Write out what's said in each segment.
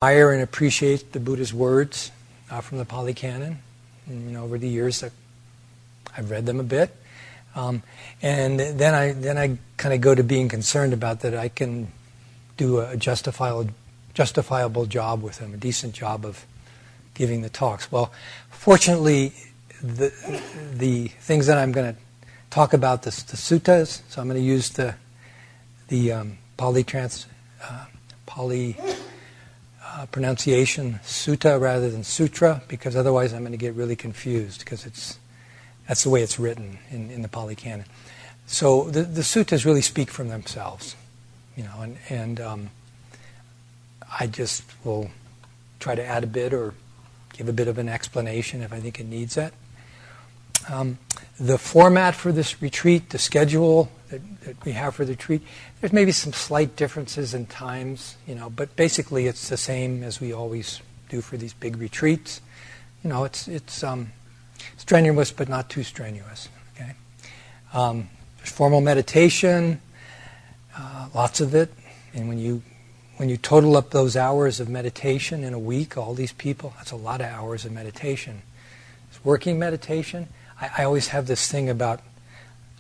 admire and appreciate the Buddha's words from the Pali Canon. And, over the years, I've read them a bit, and then I kind of go to being concerned about that I can do a justifiable job with them, a decent job of giving the talks. Well, fortunately, the things that I'm going to talk about, the suttas, so I'm going to use the Pali pronunciation sutta rather than sutra, because otherwise I'm going to get really confused, because that's the way it's written in the Pali Canon. So the suttas really speak from themselves, and I just will try to add a bit or give a bit of an explanation if I think it needs it. The format for this retreat, the schedule that we have for the retreat, there's maybe some slight differences in times, but basically it's the same as we always do for these big retreats. It's strenuous but not too strenuous. Okay, there's formal meditation, lots of it, and when you total up those hours of meditation in a week, all these people, that's a lot of hours of meditation. It's working meditation. I always have this thing about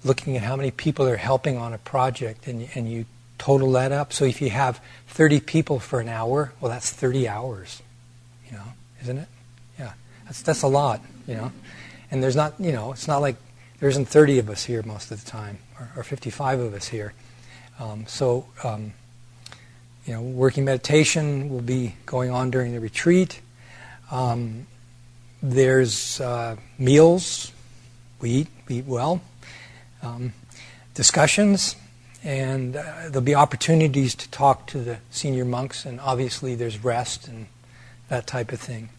looking at how many people are helping on a project, and you total that up. So if you have 30 people for an hour, well, that's 30 hours, isn't it? Yeah, that's a lot, And there's not, it's not like there isn't 30 of us here most of the time, or 55 of us here. Working meditation will be going on during the retreat. There's meals. We eat well. Discussions, and there'll be opportunities to talk to the senior monks, and obviously there's rest and that type of thing.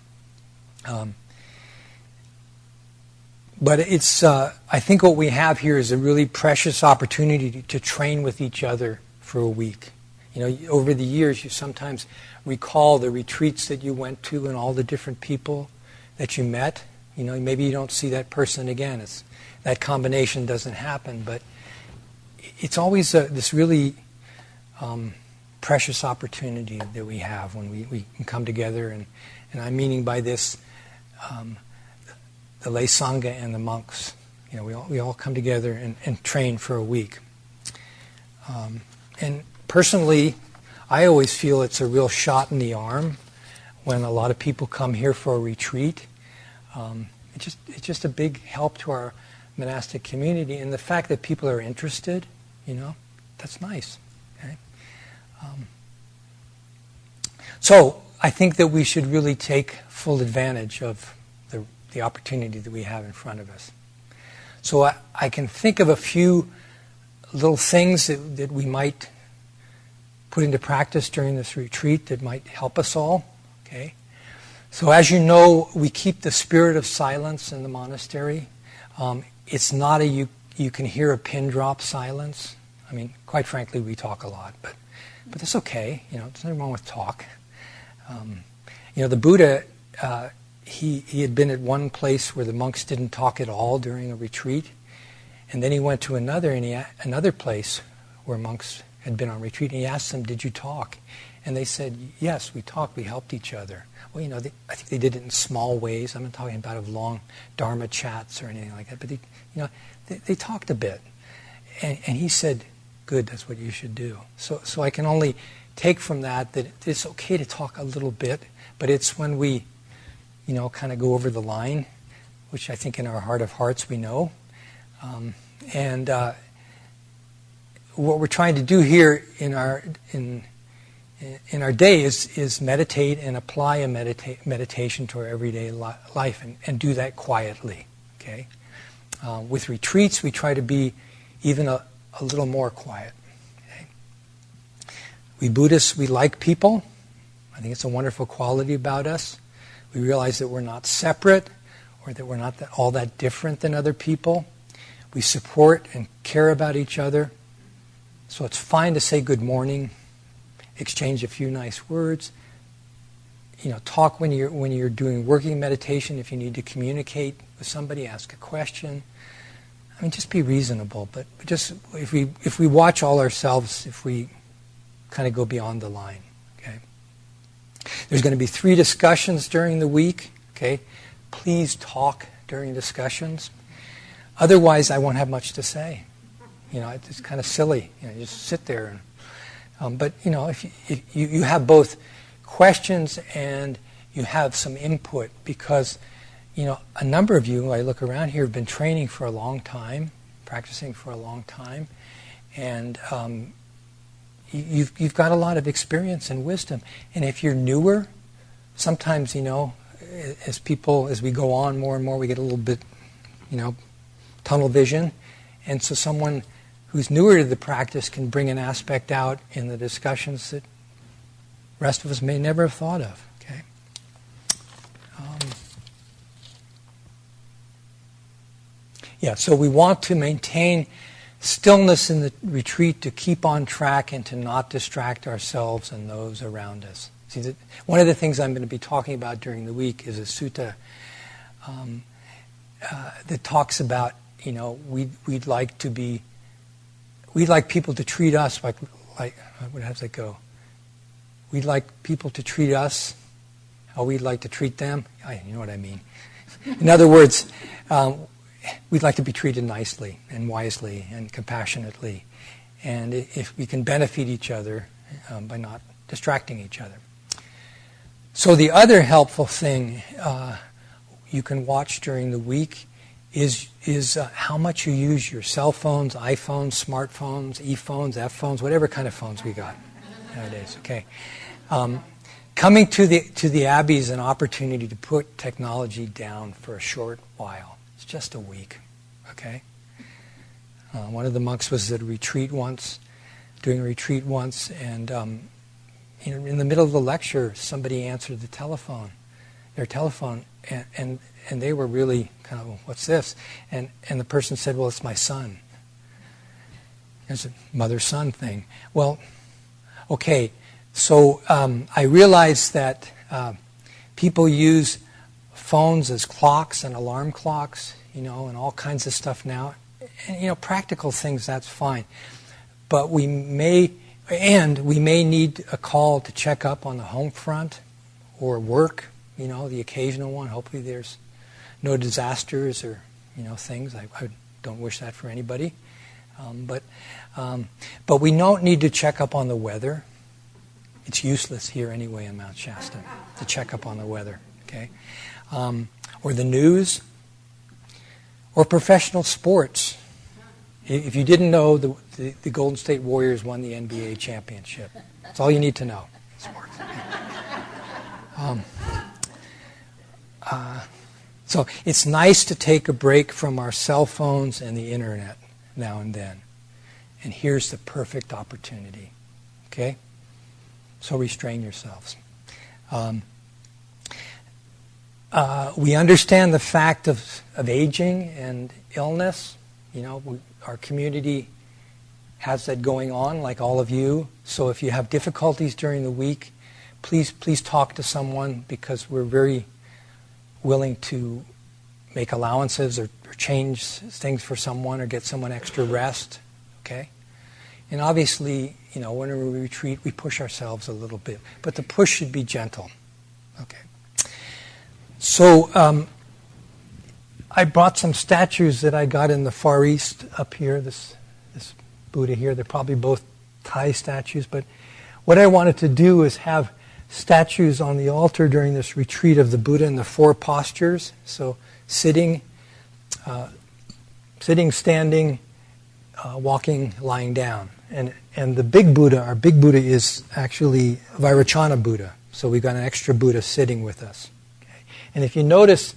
But it's, I think what we have here is a really precious opportunity to train with each other for a week. Over the years, you sometimes recall the retreats that you went to and all the different people that you met. Maybe you don't see that person again. That combination doesn't happen, but it's always this really precious opportunity that we have when we can come together, and I'm meaning by this the lay sangha and the monks. We all come together and train for a week. And personally, I always feel it's a real shot in the arm when a lot of people come here for a retreat. It's just a big help to our monastic community, and the fact that people are interested, that's nice. Okay? So I think that we should really take full advantage of the opportunity that we have in front of us. So I can think of a few little things that we might put into practice during this retreat that might help us all. Okay? So as you know, we keep the spirit of silence in the monastery. It's not you can hear a pin drop silence. I mean, quite frankly, we talk a lot, but that's okay. There's nothing wrong with talk. The Buddha, he had been at one place where the monks didn't talk at all during a retreat, and then he went to another place where monks had been on retreat, and he asked them, "Did you talk?" And they said, "Yes, we talked. We helped each other." Well, I think they did it in small ways. I'm not talking about long Dharma chats or anything like that, but they talked a bit. And he said, "Good, that's what you should do." So I can only take from that it's okay to talk a little bit, but it's when we, kind of go over the line, which I think in our heart of hearts we know. And what we're trying to do here in our day is meditate and apply a meditation to our everyday life, and do that quietly. Okay, with retreats we try to be even a little more quiet. Okay? We Buddhists, we like people. I think it's a wonderful quality about us. We realize that we're not separate, or that we're not all that different than other people. We support and care about each other. So it's fine to say good morning, exchange a few nice words. Talk when you're doing working meditation. If you need to communicate with somebody, ask a question. I mean, just be reasonable. But just if we watch all ourselves, if we kind of go beyond the line, okay. There's going to be 3 discussions during the week. Okay, please talk during discussions. Otherwise, I won't have much to say. It's kind of silly. You just sit there. But if you have both questions and you have some input, because a number of you, I look around here, have been training for a long time, practicing for a long time, and you've got a lot of experience and wisdom. And if you're newer, sometimes as we go on more and more, we get a little bit tunnel vision, and so someone who's newer to the practice can bring an aspect out in the discussions that the rest of us may never have thought of. Okay. So we want to maintain stillness in the retreat to keep on track and to not distract ourselves and those around us. See, one of the things I'm going to be talking about during the week is a sutta that talks about, we'd like people to treat us like how does it go? We'd like people to treat us how we'd like to treat them. You know what I mean. In other words, we'd like to be treated nicely and wisely and compassionately, and if we can benefit each other by not distracting each other. So the other helpful thing you can watch during the week is how much you use your cell phones, iPhones, smartphones, e-phones, F-phones, whatever kind of phones we got nowadays. Okay, coming to the Abbey is an opportunity to put technology down for a short while. It's just a week. Okay. One of the monks was at a retreat once, doing a retreat once, and in the middle of the lecture, somebody answered their telephone, and they were really kind of, what's this? And the person said, well, it's my son. It's a mother-son thing. Well, okay, so I realized that people use phones as clocks and alarm clocks, and all kinds of stuff now. And, practical things, that's fine. But we may need a call to check up on the home front or work, the occasional one. Hopefully there's no disasters or, things. I don't wish that for anybody. But we don't need to check up on the weather. It's useless here anyway in Mount Shasta to check up on the weather, okay? Or the news, or professional sports. If you didn't know, the Golden State Warriors won the NBA championship. That's all you need to know. Sports. So it's nice to take a break from our cell phones and the internet now and then. And here's the perfect opportunity. Okay? So restrain yourselves. We understand the fact of aging and illness. Our community has that going on, like all of you. So if you have difficulties during the week, please talk to someone, because we're very willing to make allowances or change things for someone or get someone extra rest. Okay? And obviously, when we retreat, we push ourselves a little bit. But the push should be gentle. Okay. So I brought some statues that I got in the Far East up here, this Buddha here. They're probably both Thai statues. But what I wanted to do is have statues on the altar during this retreat of the Buddha in the 4 postures. So sitting, standing, walking, lying down. And the big Buddha, our big Buddha, is actually Vairocana Buddha. So we've got an extra Buddha sitting with us. Okay? And if you notice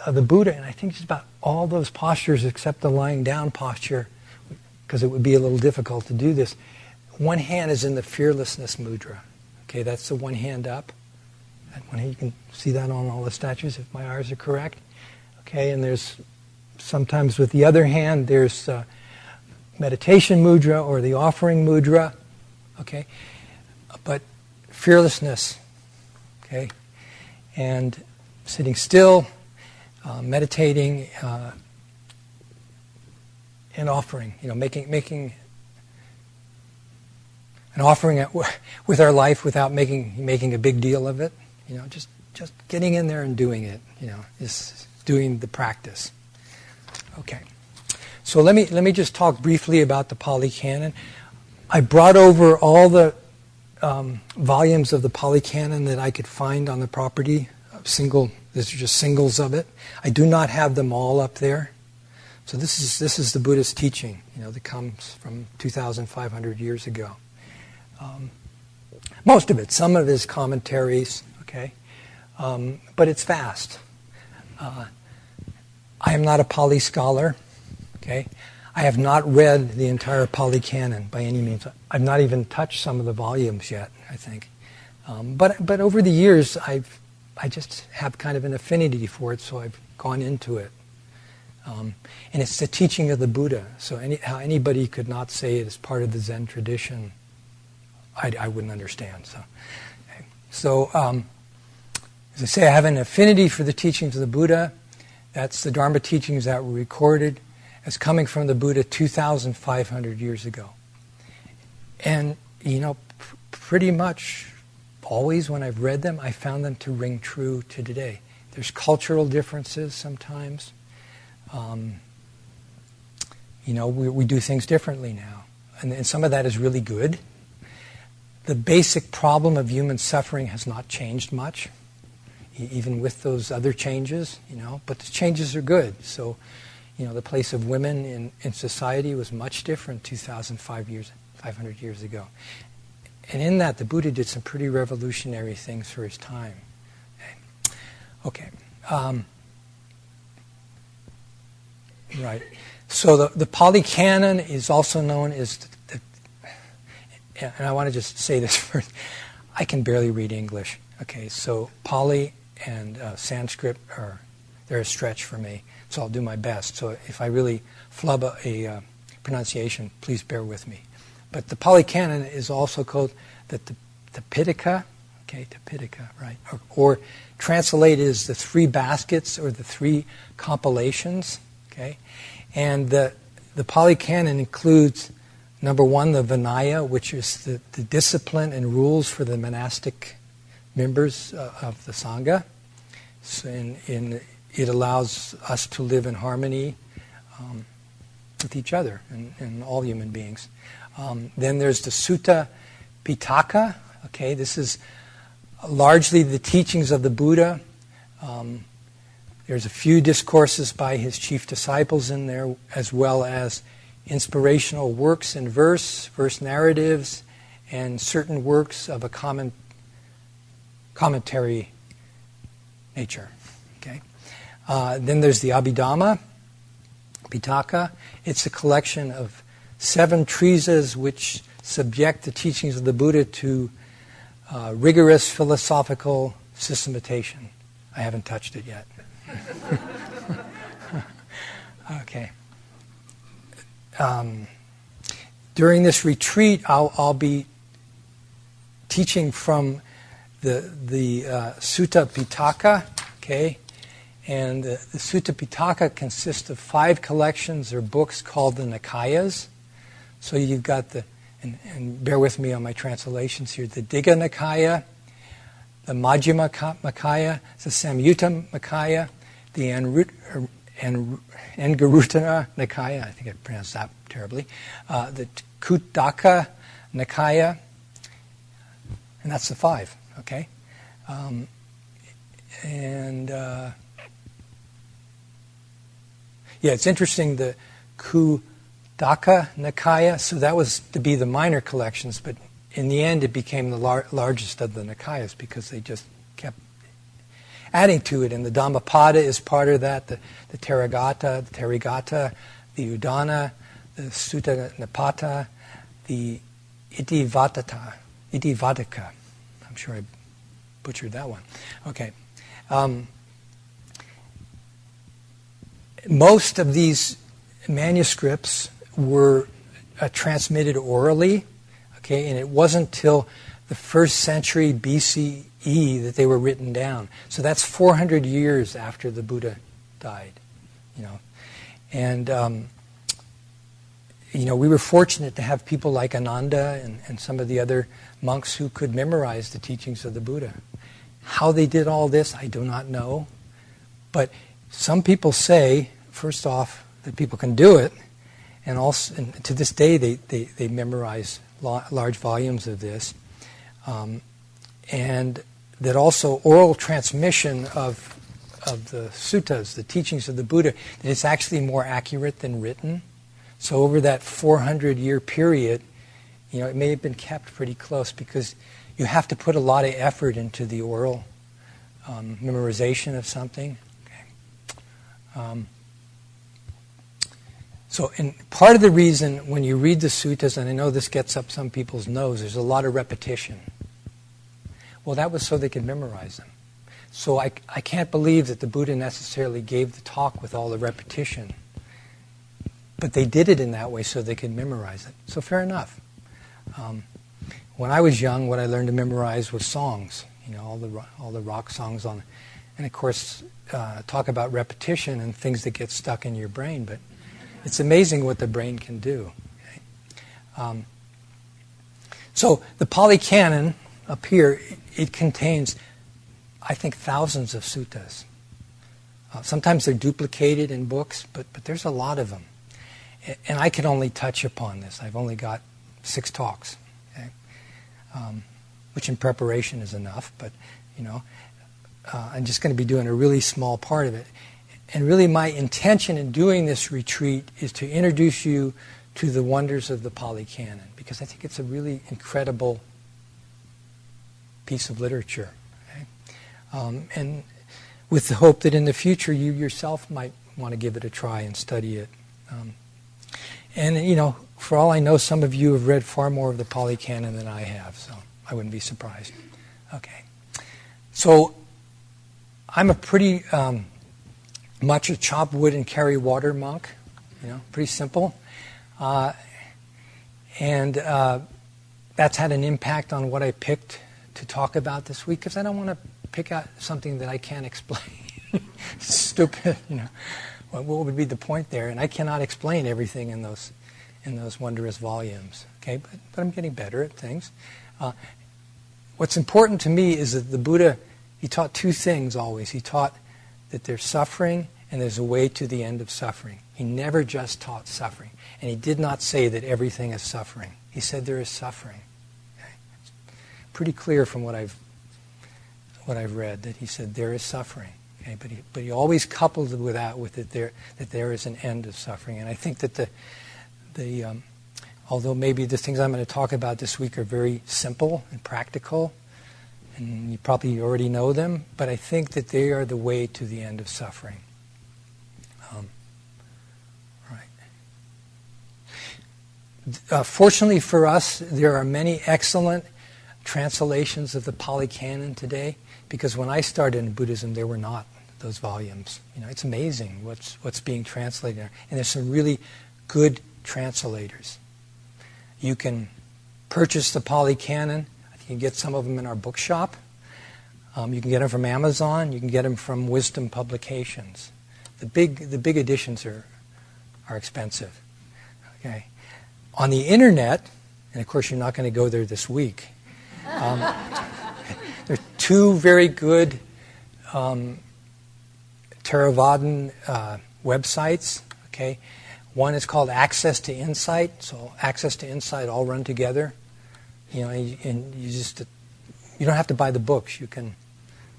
the Buddha, and I think it's about all those postures except the lying down posture, because it would be a little difficult to do this, one hand is in the fearlessness mudra. Okay, that's the one hand up. That one hand, you can see that on all the statues if my eyes are correct. Okay, and there's sometimes with the other hand, there's meditation mudra or the offering mudra. Okay, but fearlessness. Okay, and sitting still, meditating, and offering. Making and offering it with our life without making a big deal of it. Just getting in there and doing it. Is doing the practice. Okay. So let me just talk briefly about the Pali Canon. I brought over all the volumes of the Pali Canon that I could find on the property. These are just singles of it. I do not have them all up there. So this is the Buddha's teaching, that comes from 2,500 years ago. Most of it. Some of his commentaries. Okay, but it's vast. I am not a Pali scholar. Okay, I have not read the entire Pali Canon by any means. I've not even touched some of the volumes yet, I think. But over the years, I just have kind of an affinity for it, so I've gone into it. And it's the teaching of the Buddha. So how anybody could not say it as part of the Zen tradition, I wouldn't understand. So as I say, I have an affinity for the teachings of the Buddha. That's the Dharma teachings that were recorded as coming from the Buddha 2,500 years ago. And, pretty much always when I've read them, I found them to ring true to today. There's cultural differences sometimes. We do things differently now. And some of that is really good. The basic problem of human suffering has not changed much, even with those other changes, but the changes are good. So, the place of women in society was much different 2,500 years ago. And in that, the Buddha did some pretty revolutionary things for his time. Okay. Right. So the Pali Canon is also known as, and I want to just say this first, I can barely read English. Okay, so Pali and Sanskrit they're a stretch for me, so I'll do my best. So if I really flub a pronunciation, please bear with me. But the Pali Canon is also called the Pitaka, Tipitaka, right? Or translated as the three baskets or the three compilations, okay? And the Pali Canon includes, number one, the Vinaya, which is the discipline and rules for the monastic members of the Sangha. So it allows us to live in harmony with each other and all human beings. Then there's the Sutta Pitaka. Okay, this is largely the teachings of the Buddha. There's a few discourses by his chief disciples in there, as well as inspirational works in verse narratives, and certain works of a commentary nature. Okay. Then there's the Abhidhamma Pitaka. It's a collection of 7 treatises which subject the teachings of the Buddha to rigorous philosophical systematization. I haven't touched it yet. Okay. During this retreat, I'll be teaching from the Sutta Pitaka. Okay. And the Sutta Pitaka consists of 5 collections or books called the Nikayas. So you've got and bear with me on my translations here, the Digha Nikaya, the Majjhima Nikaya, the Samyutta Nikaya, the Anguttara Nikaya, I think I pronounced that terribly, the Khuddaka Nikaya, and that's the 5, okay? It's interesting, the Khuddaka Nikaya, so that was to be the minor collections, but in the end it became the largest of the Nikayas because they just kept adding to it. And the Dhammapada is part of that, the Therigatha, the Udana, the Sutta Nipata, the Iddhivadaka. I'm sure I butchered that one. Okay. Most of these manuscripts were transmitted orally, okay, and it wasn't till the 1st century BCE that they were written down. So that's 400 years after the Buddha died, And we were fortunate to have people like Ananda and some of the other monks who could memorize the teachings of the Buddha. How they did all this, I do not know. But some people say, first off, that people can do it, and also, and to this day, they memorize large volumes of this, and that also oral transmission of the suttas, the teachings of the Buddha, that it's actually more accurate than written. So over that 400-year period, it may have been kept pretty close because you have to put a lot of effort into the oral memorization of something. Okay. And part of the reason when you read the suttas, and I know this gets up some people's nose, there's a lot of repetition. Well, that was so they could memorize them. So I can't believe that the Buddha necessarily gave the talk with all the repetition. But they did it in that way so they could memorize it. So fair enough. When I was young, what I learned to memorize was songs. All the rock songs on, and of course, talk about repetition and things that get stuck in your brain. But it's amazing what the brain can do. Okay? So the Pali Canon up here, it contains, I think, thousands of suttas. Sometimes they're duplicated in books, but there's a lot of them. And I can only touch upon this. I've only got 6 talks, okay? Which in preparation is enough, but, I'm just going to be doing a really small part of it. And really my intention in doing this retreat is to introduce you to the wonders of the Pali Canon, because I think it's a really incredible piece of literature. Okay? And with the hope that in the future you yourself might want to give it a try and study it. And, for all I know, some of you have read far more of the Pali Canon than I have, so I wouldn't be surprised. Okay. So I'm a pretty much a chop wood and carry water monk, pretty simple. And that's had an impact on what I picked to talk about this week, because I don't want to pick out something that I can't explain. Stupid, What would be the point there? And I cannot explain everything in those wondrous volumes. Okay, but I'm getting better at things. What's important to me is that the Buddha, he taught 2 things always. He taught that there's suffering and there's a way to the end of suffering. He never just taught suffering. And he did not say that everything is suffering. He said there is suffering. Okay? It's pretty clear from what I've read that he said there is suffering. Okay? But he always coupled with that that there is an end of suffering. And I think that although maybe the things I'm going to talk about this week are very simple and practical, and you probably already know them, but I think that they are the way to the end of suffering. Fortunately for us, there are many excellent translations of the Pali Canon today, because when I started in Buddhism, there were not those volumes. It's amazing what's being translated there. And there's some really good translators. You can purchase the Pali Canon. I think you can get some of them in our bookshop. You can get them from Amazon. You can get them from Wisdom Publications. The big editions are expensive. Okay. On the internet, and of course you're not going to go there this week, there are 2 very good Theravadan websites. Okay. One is called Access to Insight. So Access to Insight all run together. And you don't have to buy the books. You can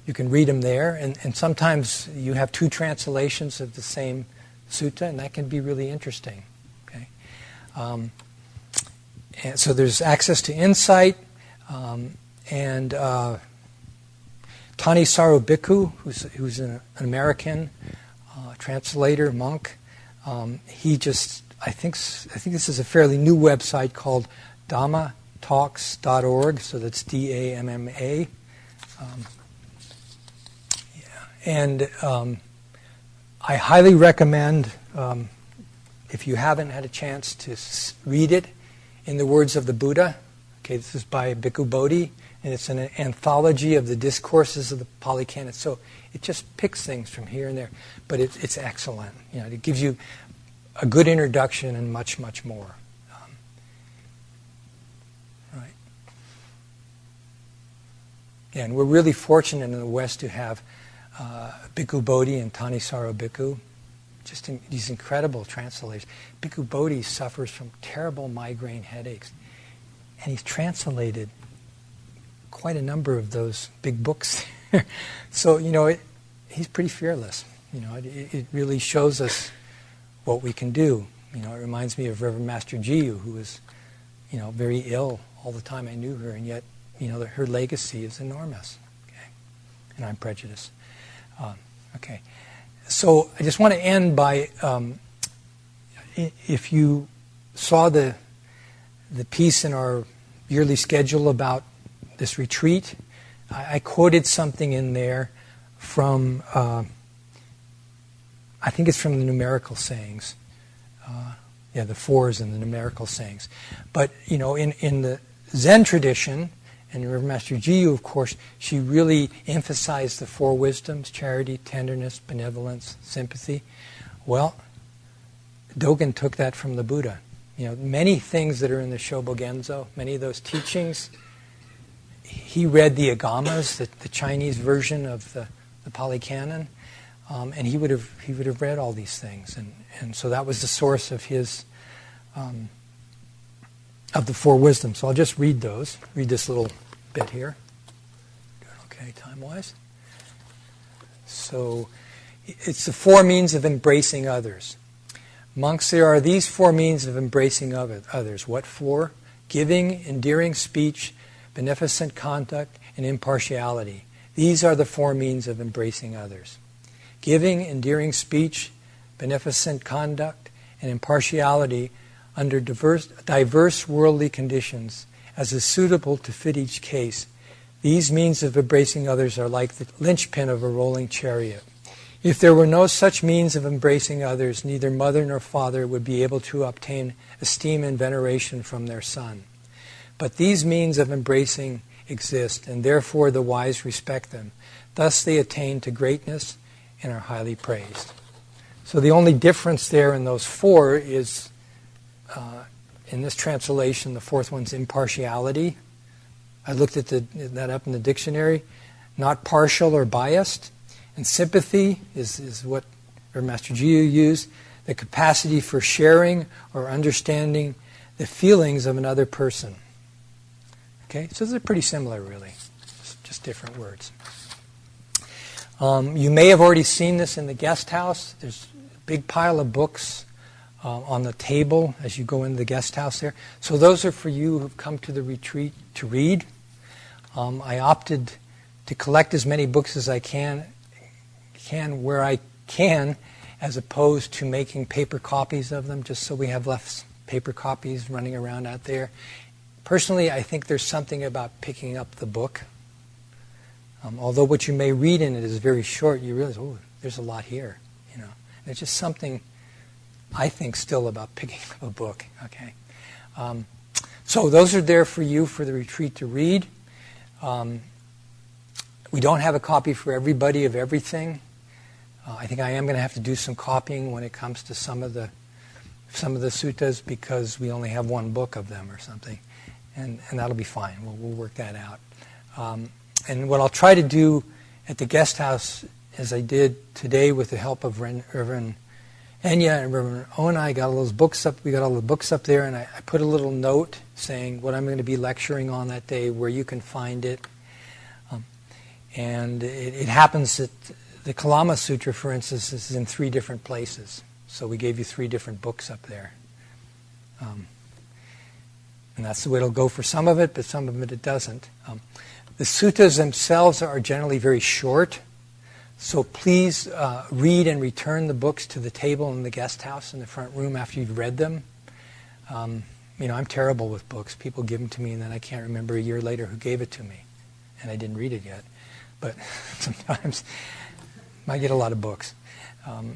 read them there. And sometimes you have 2 translations of the same sutta, and that can be really interesting. Okay. And so there's Access to Insight, and Tani Saru Bhikkhu, who's an American translator, monk. I think this is a fairly new website called dhammatalks.org, so that's DAMMA. And I highly recommend, if you haven't had a chance to read it, In the Words of the Buddha. Okay, this is by Bhikkhu Bodhi, and it's an anthology of the discourses of the Pali Canon. So it just picks things from here and there, but it's excellent. It gives you a good introduction and much, much more. Yeah, and we're really fortunate in the West to have Bhikkhu Bodhi and Thanissaro Bhikkhu, just these incredible translators. Bhikkhu Bodhi suffers from terrible migraine headaches, and he's translated quite a number of those big books. So, he's pretty fearless. It really shows us what we can do. It reminds me of Reverend Master Jiyu, who was, very ill all the time I knew her, and yet, her legacy is enormous. Okay, and I'm prejudiced. Okay, so I just want to end by, if you saw the piece in our yearly schedule about this retreat, I quoted something in there from, I think it's from the numerical sayings. The fours and the numerical sayings. But, in the Zen tradition, and Reverend Master Jiyu, of course, she really emphasized the four wisdoms: charity, tenderness, benevolence, sympathy. Well, Dogen took that from the Buddha. Many things that are in the Shobogenzo, many of those teachings, he read the Agamas, the Chinese version of the Pali Canon, and he would have read all these things, and so that was the source of his of the four wisdoms. So I'll just read those. Read this little bit here. Doing okay time-wise. So it's the four means of embracing others. Monks, there are these four means of embracing others. What four? Giving, endearing speech, beneficent conduct, and impartiality. These are the four means of embracing others. Giving, endearing speech, beneficent conduct, and impartiality under diverse worldly conditions, as is suitable to fit each case. These means of embracing others are like the linchpin of a rolling chariot. If there were no such means of embracing others, neither mother nor father would be able to obtain esteem and veneration from their son. But these means of embracing exist, and therefore the wise respect them. Thus they attain to greatness and are highly praised. So the only difference there in those four is, in this translation, the fourth one's impartiality. I looked at that up in the dictionary. Not partial or biased. And sympathy is what Master Jiyu used. The capacity for sharing or understanding the feelings of another person. Okay, so they're pretty similar, really. Just different words. You may have already seen this in the guest house. There's a big pile of books on the table as you go into the guest house there. So those are for you who've come to the retreat to read. I opted to collect as many books as I can where I can, as opposed to making paper copies of them, just so we have less paper copies running around out there. Personally, I think there's something about picking up the book. Although what you may read in it is very short, you realize, oh, there's a lot here. There's just something, I think, still about picking up a book. Okay, so those are there for you for the retreat to read. We don't have a copy for everybody of everything. I think I am going to have to do some copying when it comes to some of the suttas, because we only have one book of them or something, and that'll be fine. We'll work that out. And what I'll try to do at the guest house, as I did today with the help of Reverend Enya and Reverend Ona, I got all those books up. We got all the books up there, and I put a little note saying what I'm going to be lecturing on that day, where you can find it. And it happens that the Kalama Sutra, for instance, is in 3 different places. So we gave you 3 different books up there. And that's the way it'll go for some of it, but some of it doesn't. The suttas themselves are generally very short. So please read and return the books to the table in the guest house in the front room after you've read them. I'm terrible with books. People give them to me, and then I can't remember a year later who gave it to me. And I didn't read it yet. But sometimes I get a lot of books. Put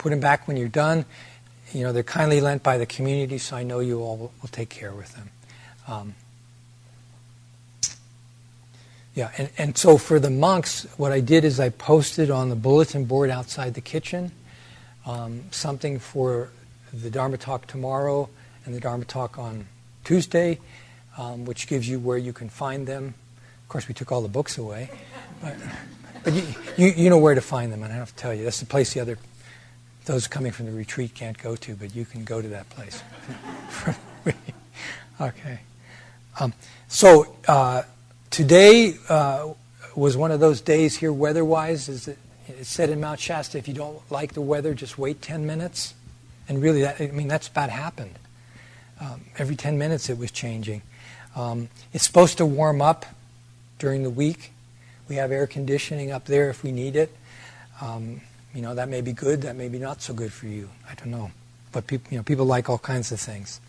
them back when you're done. They're kindly lent by the community, so I know you all will take care with them. And so for the monks, what I did is I posted on the bulletin board outside the kitchen something for the Dharma talk tomorrow and the Dharma talk on Tuesday. which gives you where you can find them. Of course, we took all the books away, but you know where to find them. I don't have to tell you. That's the place those coming from the retreat can't go to, but you can go to that place. Okay. So today was one of those days here weather-wise. It's said in Mount Shasta, if you don't like the weather, just wait 10 minutes. And really, that's about happened. Every 10 minutes it was changing. It's supposed to warm up during the week. We have air conditioning up there if we need it. That may be good, that may be not so good for you. I don't know. But people like all kinds of things.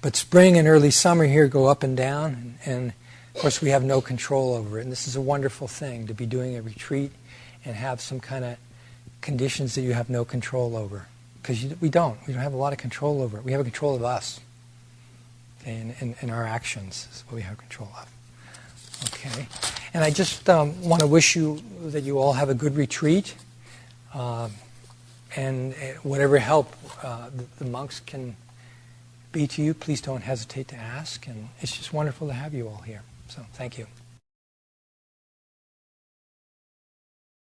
But spring and early summer here go up and down, and of course we have no control over it. And this is a wonderful thing, to be doing a retreat and have some kind of conditions that you have no control over. Because we don't have a lot of control over it. We have control of us. And our actions is what we have control of. Okay. And I just want to wish you that you all have a good retreat. And whatever help the monks can be to you, please don't hesitate to ask. And it's just wonderful to have you all here. So thank you.